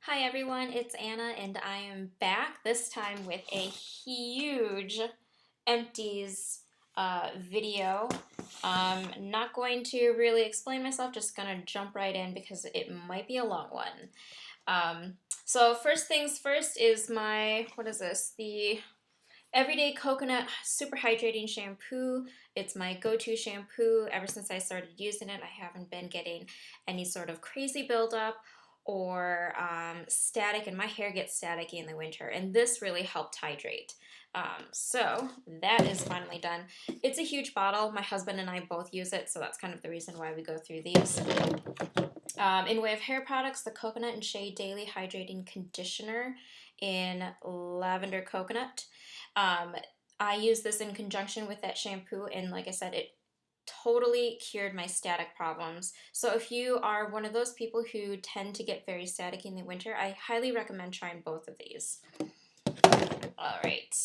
Hi everyone, it's Anna and I am back this time with a huge Empties video. Not going to really explain myself, just gonna jump right in because it might be a long one. So first things first is my, what is this? The Everyday Coconut Super Hydrating Shampoo. It's my go-to shampoo. Ever since I started using it, I haven't been getting any sort of crazy buildup or static, and my hair gets staticky in the winter, and this really helped hydrate. So that is finally done. It's a huge bottle. My husband and I both use it, so that's kind of the reason why we go through these. In way of hair products, the Coconut and Shea Daily Hydrating Conditioner in Lavender Coconut. Um, I use this in conjunction with that shampoo, and like I said, it totally cured my static problems. So if you are one of those people who tend to get very static in the winter, I highly recommend trying both of these. All right.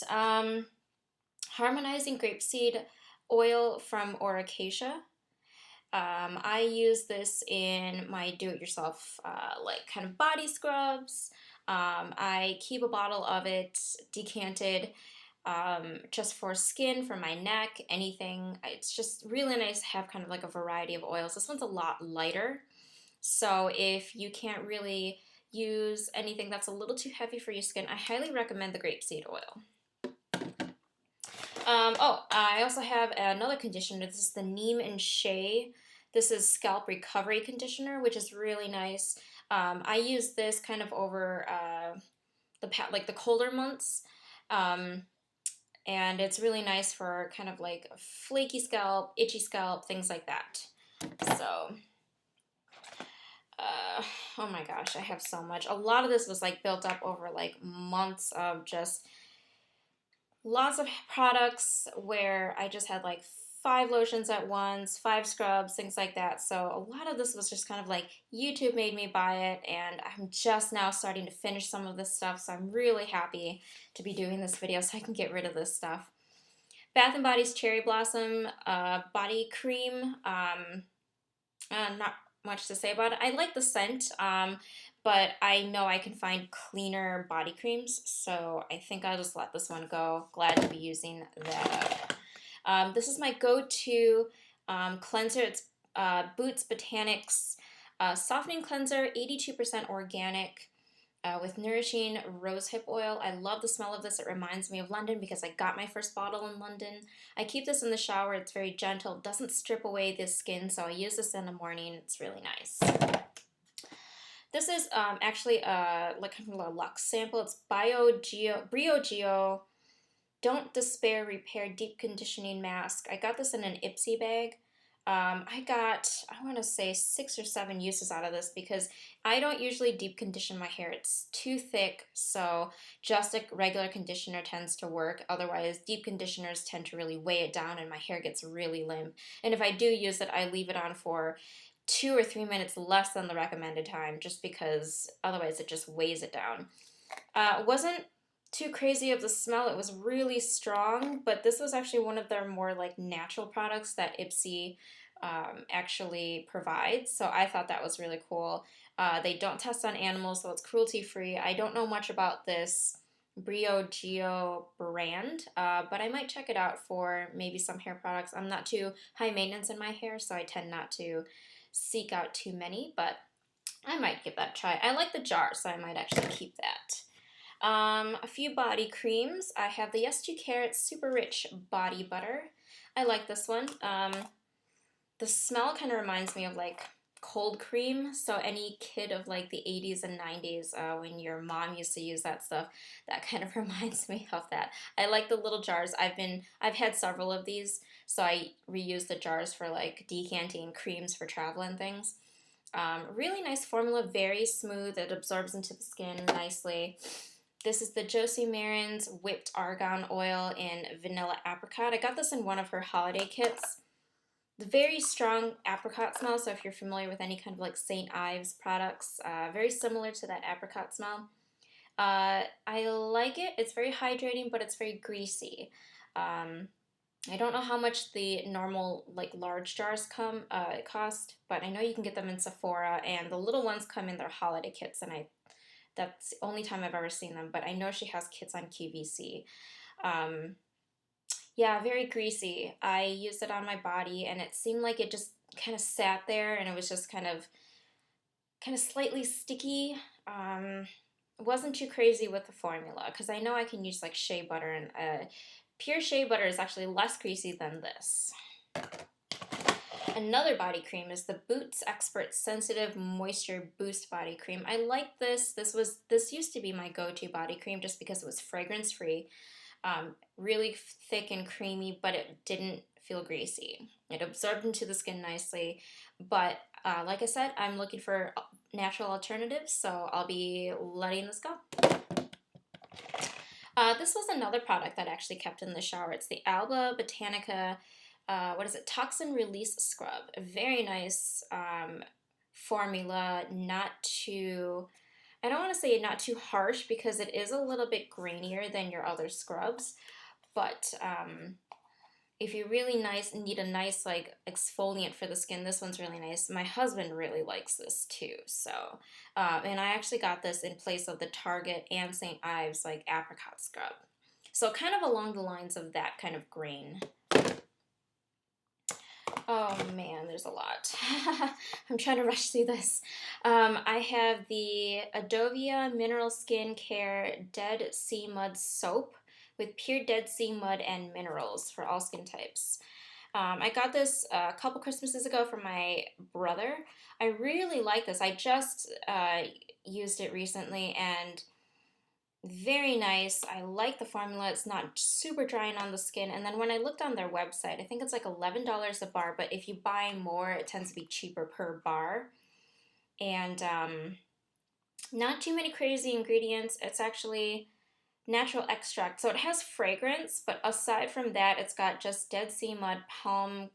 Harmonizing Grapeseed Oil from Acacia. I use this in my do-it-yourself like kind of body scrubs. I keep a bottle of it decanted just for skin, for my neck, anything. It's just really nice to have kind of like a variety of oils. This one's a lot lighter, so if you can't really use anything that's a little too heavy for your skin, I highly recommend the grapeseed oil. I also have another conditioner. This is the Neem and Shea. This is scalp recovery conditioner, which is really nice. I use this kind of over the colder months, um, and it's really nice for kind of like a flaky scalp, itchy scalp, things like that. So, oh my gosh, I have so much. A lot of this was like built up over like months of just lots of products where I just had like 5 lotions at once, 5 scrubs, things like that. So a lot of this was just kind of like YouTube made me buy it, and I'm just now starting to finish some of this stuff. So I'm really happy to be doing this video so I can get rid of this stuff. Bath& Body's Cherry Blossom Body Cream. Not much to say about it. I like the scent, but I know I can find cleaner body creams, so I think I'll just let this one go. Glad to be using that. This is my go-to cleanser. It's Boots Botanics Softening Cleanser, 82% organic. With nourishing rosehip oil. I love the smell of this. It reminds me of London because I got my first bottle in London. I keep this in the shower. It's very gentle. It doesn't strip away the skin, so I use this in the morning. It's really nice. This is actually like kind of a Luxe sample. It's Brio Geo Don't Despair Repair Deep Conditioning Mask. I got this in an Ipsy bag. I got, I want to say 6 or 7 uses out of this because I don't usually deep condition my hair. It's too thick, so just a regular conditioner tends to work. Otherwise, deep conditioners tend to really weigh it down and my hair gets really limp. And if I do use it, I leave it on for 2 or 3 minutes less than the recommended time just because otherwise it just weighs it down. It wasn't too crazy of the smell. It was really strong, but this was actually one of their more like natural products that Ipsy actually provides. So I thought that was really cool. They don't test on animals, so it's cruelty free. I don't know much about this Brio Geo brand, but I might check it out for maybe some hair products. I'm not too high maintenance in my hair, so I tend not to seek out too many, but I might give that a try. I like the jar, so I might actually keep that. A few body creams. I have the Yes2 Carrots Super Rich Body Butter. I like this one. The smell kind of reminds me of like cold cream. So any kid of like the 80s and 90s, when your mom used to use that stuff, that kind of reminds me of that. I like the little jars. I've had several of these, so I reuse the jars for like decanting creams for travel and things. Really nice formula, very smooth. It absorbs into the skin nicely. This is the Josie Maran's Whipped Argan Oil in Vanilla Apricot. I got this in one of her holiday kits. The very strong apricot smell, so if you're familiar with any kind of like St. Ives products, very similar to that apricot smell. I like it. It's very hydrating, but it's very greasy. I don't know how much the normal like large jars cost, but I know you can get them in Sephora, and the little ones come in their holiday kits, and That's the only time I've ever seen them, but I know she has kits on QVC. Um, yeah, very greasy. I used it on my body and it seemed like it just kind of sat there and it was just kind of slightly sticky. Wasn't too crazy with the formula because I know I can use like shea butter, and pure shea butter is actually less greasy than this. Another body cream is the Boots Expert Sensitive Moisture Boost Body Cream. I like this. This used to be my go-to body cream just because it was fragrance free, really thick and creamy, but it didn't feel greasy. It absorbed into the skin nicely, but like I said, I'm looking for natural alternatives, so I'll be letting this go. This was another product that I actually kept in the shower. It's the Alba Botanica, what is it? Toxin Release Scrub. A very nice formula, not too, I don't want to say not too harsh because it is a little bit grainier than your other scrubs, but if you really need a nice like exfoliant for the skin, this one's really nice. My husband really likes this too, so and I actually got this in place of the Target and St. Ives like apricot scrub, so kind of along the lines of that kind of grain. Oh man, there's a lot. I'm trying to rush through this. I have the Adovia Mineral Skin Care Dead Sea Mud Soap with pure Dead Sea mud and minerals for all skin types. I got this a couple Christmases ago from my brother. I really like this. I just used it recently and very nice. I like the formula. It's not super drying on the skin. And then when I looked on their website, I think it's like $11 a bar, but if you buy more, it tends to be cheaper per bar. And not too many crazy ingredients. It's actually natural extract. So it has fragrance, but aside from that, it's got just Dead Sea mud, palm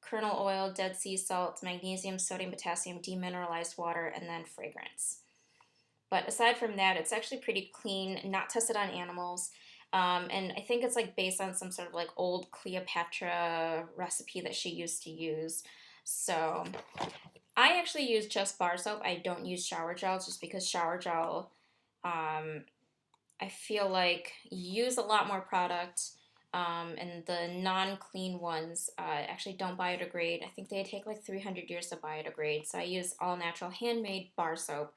kernel oil, Dead Sea salt, magnesium, sodium, potassium, demineralized water, and then fragrance. But aside from that, it's actually pretty clean, not tested on animals. And I think it's like based on some sort of like old Cleopatra recipe that she used to use. So I actually use just bar soap. I don't use shower gels just because shower gel, I feel like you use a lot more product. And the non-clean ones actually don't biodegrade. I think they take like 300 years to biodegrade. So I use all natural handmade bar soap.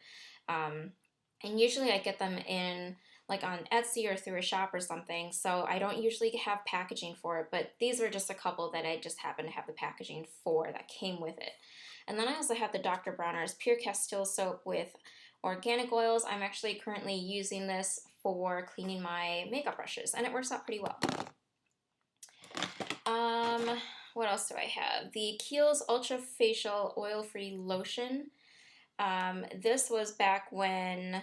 And usually I get them in like on Etsy or through a shop or something, so I don't usually have packaging for it, but these were just a couple that I just happened to have the packaging for that came with it. And then I also have the Dr. Bronners Pure Castile Soap with organic oils. I'm actually currently using this for cleaning my makeup brushes, and it works out pretty well. What else do I have? The Kiehl's Ultra Facial Oil-Free Lotion. This was back when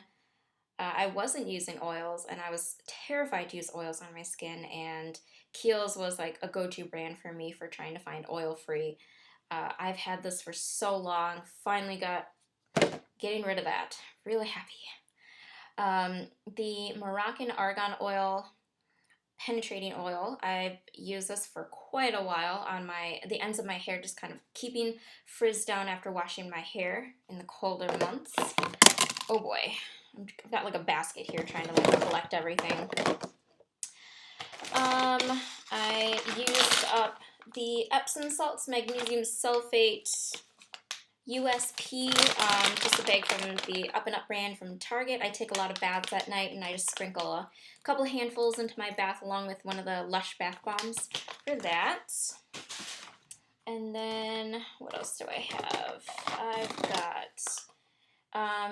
I wasn't using oils and I was terrified to use oils on my skin, and Kiehl's was like a go-to brand for me for trying to find oil-free. I've had this for so long, finally getting rid of that. Really happy. The Moroccan Argan Oil Penetrating Oil. I've used this for quite a while on the ends of my hair, just kind of keeping frizz down after washing my hair in the colder months. Oh boy, I've got like a basket here trying to like collect everything. I used up the Epsom salts, magnesium sulfate, USP, just a bag from the Up and Up brand from Target. I take a lot of baths at night and I just sprinkle a couple handfuls into my bath along with one of the Lush bath bombs for that. And then what else do I have? I've got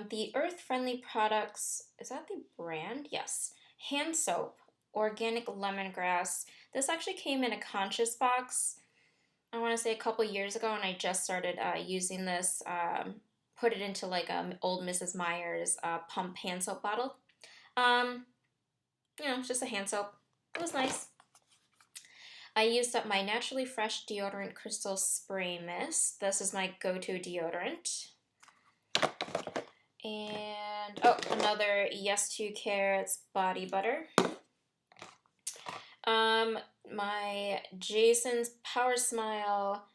the Earth Friendly Products. Is that the brand? Yes. Hand soap, organic lemongrass. This actually came in a conscious box, I want to say a couple years ago, and I just started using this. Put it into like old Mrs. Meyer's pump hand soap bottle. It's just a hand soap. It was nice. I used up my Naturally Fresh Deodorant Crystal Spray Mist. This is my go-to deodorant. And, another Yes to Carrots body butter. My Jason's Power Smile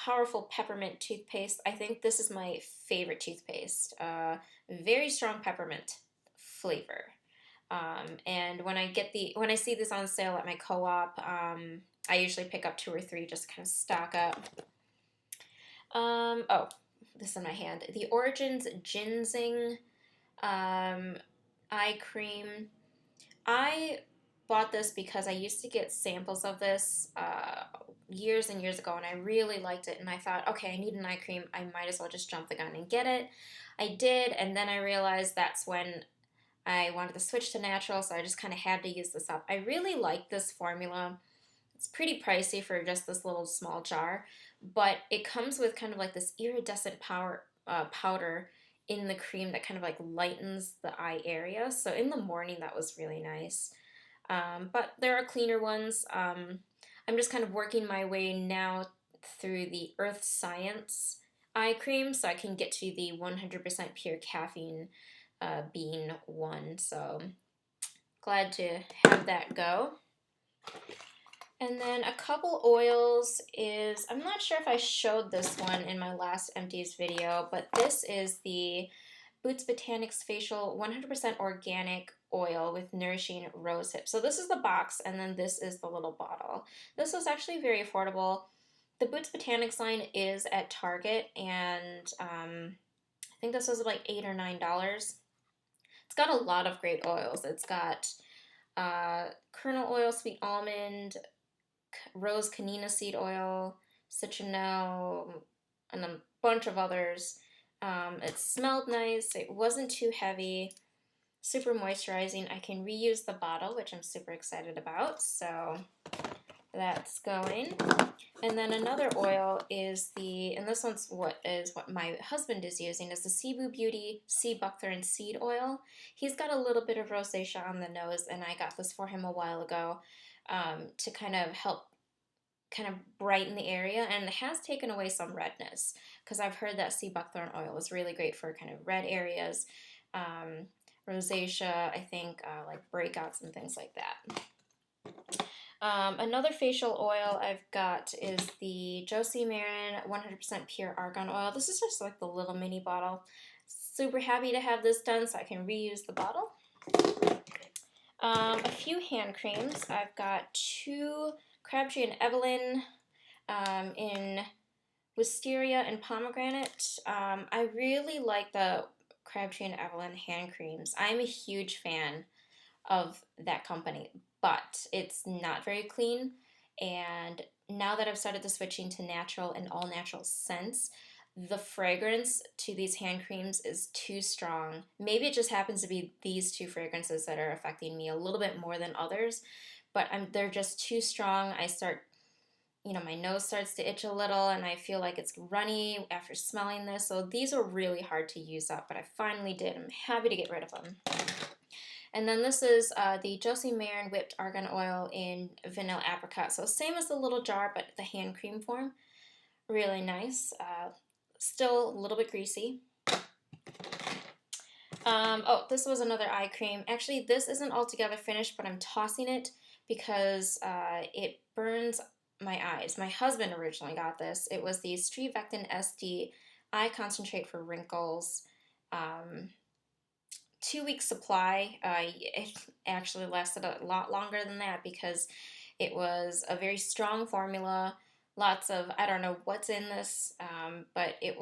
powerful peppermint toothpaste. I think this is my favorite toothpaste. Very strong peppermint flavor. And when I see this on sale at my co-op, I usually pick up 2 or 3 just to kind of stock up. Oh, this in my hand. The Origins Ginseng eye cream. I bought this because I used to get samples of this years and years ago, and I really liked it, and I thought, okay, I need an eye cream. I might as well just jump the gun and get it. I did, and then I realized that's when I wanted to switch to natural, so I just kind of had to use this up. I really like this formula. It's pretty pricey for just this little small jar, but it comes with kind of like this iridescent powder in the cream that kind of like lightens the eye area. So in the morning, that was really nice. But there are cleaner ones. I'm just kind of working my way now through the Earth Science eye cream so I can get to the 100% pure caffeine bean one. So glad to have that go. And then a couple oils is, I'm not sure if I showed this one in my last Empties video, but this is the Botanics Facial 100% Organic Oil with Nourishing Rosehip. So this is the box, and then this is the little bottle. This was actually very affordable. The Botanics line is at Target, and I think this was like $8 or $9. It's got a lot of great oils. It's got kernel oil, sweet almond, rose canina seed oil, citronelle, and a bunch of others. It smelled nice. It wasn't too heavy. Super moisturizing. I can reuse the bottle, which I'm super excited about. So that's going. And then another oil is and this one's what my husband is using, is the Cebu Beauty Sea Buckthorn Seed Oil. He's got a little bit of rosacea on the nose, and I got this for him a while ago to kind of help brighten the area, and it has taken away some redness, because I've heard that sea buckthorn oil is really great for kind of red areas, rosacea, I think, like breakouts and things like that. Another facial oil I've got is the Josie Maran 100% pure Argan oil. This is just like the little mini bottle. Super happy to have this done so I can reuse the bottle. A few hand creams. I've got 2 Crabtree and Evelyn in Wisteria and Pomegranate. I really like the Crabtree and Evelyn hand creams. I'm a huge fan of that company, but it's not very clean, and now that I've started to switching to natural and all natural scents, the fragrance to these hand creams is too strong. Maybe it just happens to be these 2 fragrances that are affecting me a little bit more than others, but they're just too strong. My nose starts to itch a little, and I feel like it's runny after smelling this. So these are really hard to use up, but I finally did. I'm happy to get rid of them. And then this is the Josie Maran Whipped Argan Oil in Vanilla Apricot. So same as the little jar, but the hand cream form. Really nice. Still a little bit greasy. This was another eye cream. Actually, this isn't altogether finished, but I'm tossing it because it burns my eyes. My husband originally got this. It was the Strivectin SD Eye Concentrate for Wrinkles. 2-week supply. It actually lasted a lot longer than that because it was a very strong formula. Lots of, I don't know what's in this, but it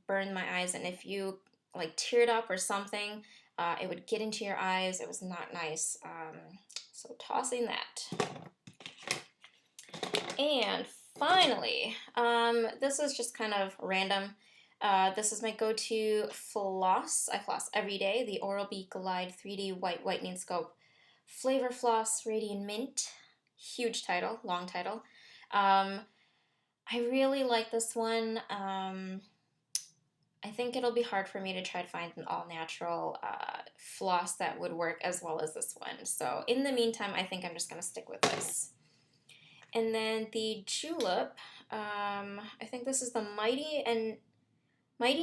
burned my eyes, and if you like teared up or something, it would get into your eyes. It was not nice. So tossing that. And finally, this is just kind of random. This is my go-to floss. I floss every day. The Oral-B Glide 3D White Whitening Scope Flavor Floss Radiant Mint. Huge title, long title. I really like this one. I think it'll be hard for me to try to find an all-natural floss that would work as well as this one. So in the meantime, I think I'm just going to stick with this. And then the Julep, I think this is the Mighty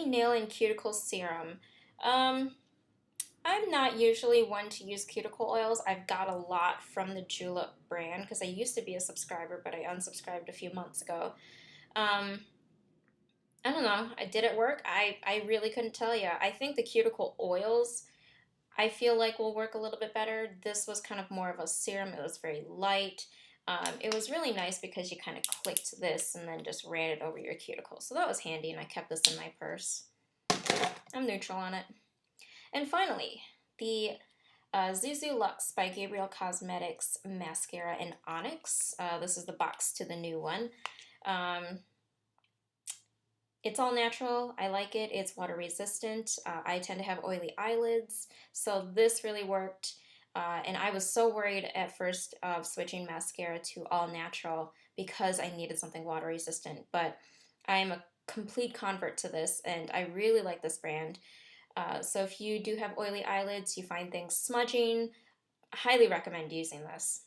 Nail and Cuticle Serum. I'm not usually one to use cuticle oils. I've got a lot from the Julep brand because I used to be a subscriber, but I unsubscribed a few months ago. I don't know. Did it work? I really couldn't tell you. I think the cuticle oils I feel like will work a little bit better. This was kind of more of a serum. It was very light. It was really nice because you kind of clicked this and then just ran it over your cuticle. So that was handy, and I kept this in my purse. I'm neutral on it. And finally, the Zuzu Luxe by Gabriel Cosmetics Mascara in Onyx. This is the box to the new one. Um, it's all natural. I like it. It's water resistant. I tend to have oily eyelids, so this really worked. And I was so worried at first of switching mascara to all natural because I needed something water resistant. But I am a complete convert to this, and I really like this brand. So if you do have oily eyelids, you find things smudging, I highly recommend using this.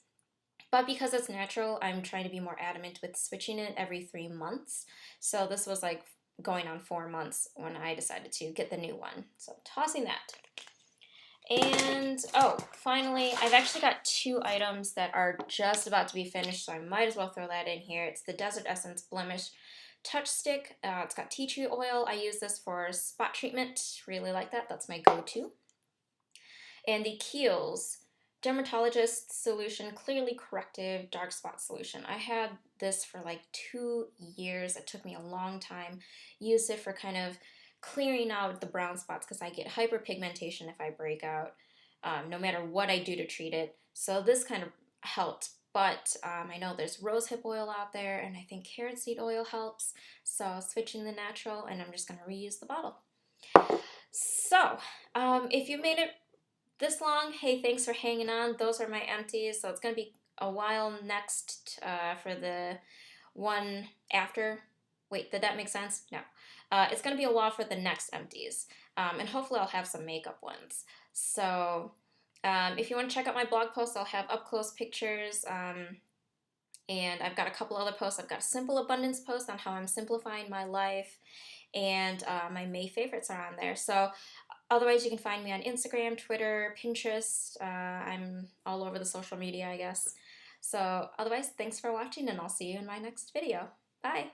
But because it's natural, I'm trying to be more adamant with switching it every 3 months. So this was like going on 4 months when I decided to get the new one. So tossing that. And oh, finally, I've actually got 2 items that are just about to be finished, so I might as well throw that in here. It's the Desert Essence Blemish Touch Stick. It's got tea tree oil. I use this for spot treatment. Really like that. That's my go-to. And the Kiehl's Dermatologist Solution Clearly Corrective Dark Spot Solution. I had this for like 2 years. It took me a long time. Used it for kind of clearing out the brown spots because I get hyperpigmentation if I break out, no matter what I do to treat it. So this kind of helped. But I know there's rosehip oil out there, and I think carrot seed oil helps. So switching the natural, and I'm just going to reuse the bottle. So if you made it this long, hey, thanks for hanging on. Those are my empties, so it's going to be a while next for the one after. Wait, did that make sense? No. It's going to be a while for the next empties, and hopefully I'll have some makeup ones. So if you want to check out my blog post, I'll have up-close pictures, and I've got a couple other posts. I've got a simple abundance post on how I'm simplifying my life, and my May favorites are on there. So otherwise, you can find me on Instagram, Twitter, Pinterest. I'm all over the social media, I guess. So otherwise, thanks for watching, and I'll see you in my next video. Bye!